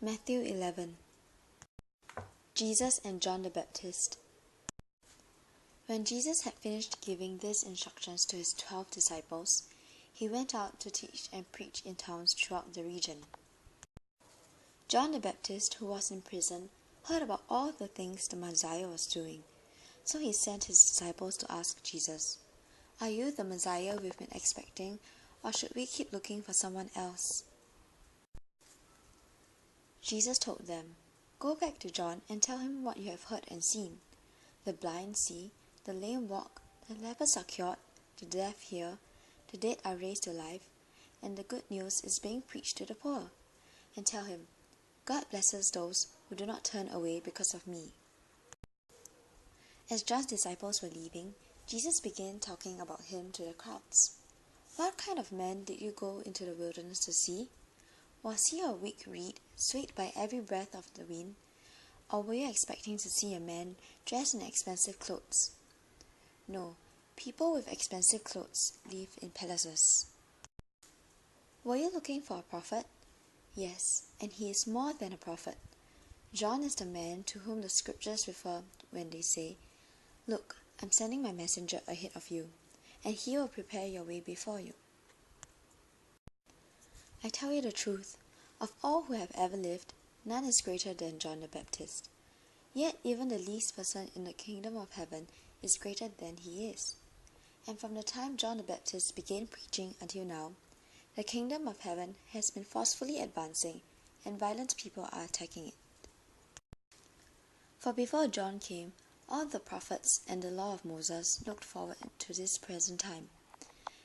Matthew 11. Jesus and John the Baptist. When Jesus had finished giving these instructions to his 12 disciples, he went out to teach and preach in towns throughout the region. John the Baptist, who was in prison, heard about all the things the Messiah was doing. So he sent his disciples to ask Jesus, "Are you the Messiah we've been expecting, or should we keep looking for someone else?" Jesus told them, "Go back to John and tell him what you have heard and seen. The blind see, the lame walk, the lepers are cured, the deaf hear, the dead are raised to life, and the good news is being preached to the poor. And tell him, God blesses those who do not turn away because of me." As John's disciples were leaving, Jesus began talking about him to the crowds. "What kind of man did you go into the wilderness to see? Was he a weak reed, swayed by every breath of the wind? Or were you expecting to see a man dressed in expensive clothes? No, people with expensive clothes live in palaces. Were you looking for a prophet? Yes, and he is more than a prophet. John is the man to whom the scriptures refer when they say, 'Look, I'm sending my messenger ahead of you, and he will prepare your way before you.' I tell you the truth, of all who have ever lived, none is greater than John the Baptist. Yet even the least person in the kingdom of heaven is greater than he is. And from the time John the Baptist began preaching until now, the kingdom of heaven has been forcefully advancing, and violent people are attacking it. For before John came, all the prophets and the law of Moses looked forward to this present time.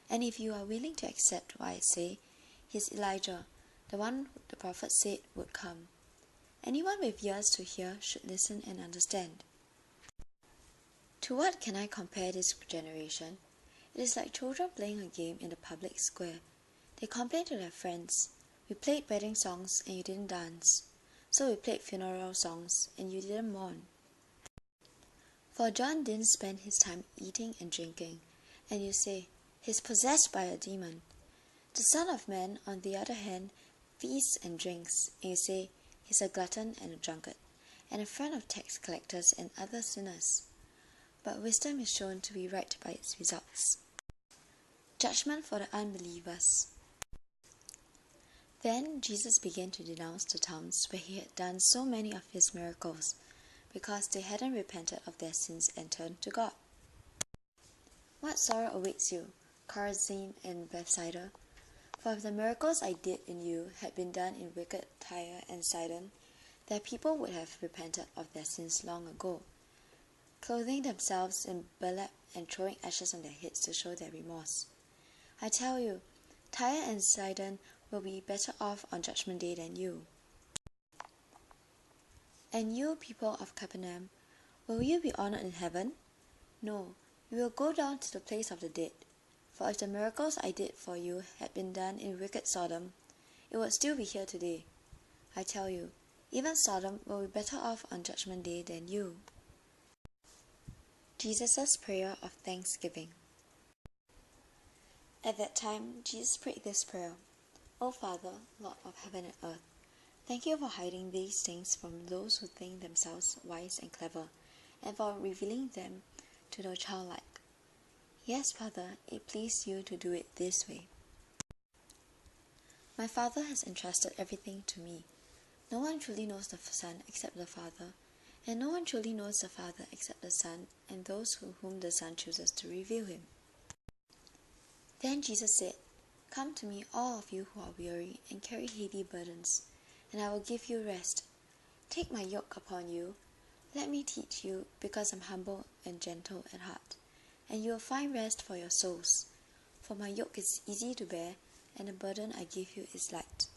And if you are willing to accept what I say, he is Elijah, the one the prophet said would come. Anyone with ears to hear should listen and understand. To what can I compare this generation? It is like children playing a game in the public square. They complain to their friends, 'We played wedding songs and you didn't dance. So we played funeral songs and you didn't mourn.' For John didn't spend his time eating and drinking, and you say, 'He's possessed by a demon.' The Son of Man, on the other hand, feasts and drinks, and you say, 'He's a glutton and a drunkard, and a friend of tax collectors and other sinners.' But wisdom is shown to be right by its results. Judgment for the unbelievers. Then Jesus began to denounce the towns where he had done so many of his miracles, because they hadn't repented of their sins and turned to God. What sorrow awaits you, Chorazin and Bethsaida? For if the miracles I did in you had been done in wicked Tyre and Sidon, their people would have repented of their sins long ago, clothing themselves in burlap and throwing ashes on their heads to show their remorse. I tell you, Tyre and Sidon will be better off on Judgment Day than you. And you, people of Capernaum, will you be honored in heaven? No, you will go down to the place of the dead. For if the miracles I did for you had been done in wicked Sodom, it would still be here today. I tell you, even Sodom will be better off on Judgment Day than you." Jesus' prayer of thanksgiving. At that time, Jesus prayed this prayer, "O Father, Lord of heaven and earth, thank you for hiding these things from those who think themselves wise and clever, and for revealing them to the childlike. Yes, Father, it pleased you to do it this way. My Father has entrusted everything to me. No one truly knows the Son except the Father, and no one truly knows the Father except the Son and those whom the Son chooses to reveal him." Then Jesus said, "Come to me, all of you who are weary and carry heavy burdens, and I will give you rest. Take my yoke upon you. Let me teach you, because I'm humble and gentle at heart, and you will find rest for your souls. For my yoke is easy to bear, and the burden I give you is light."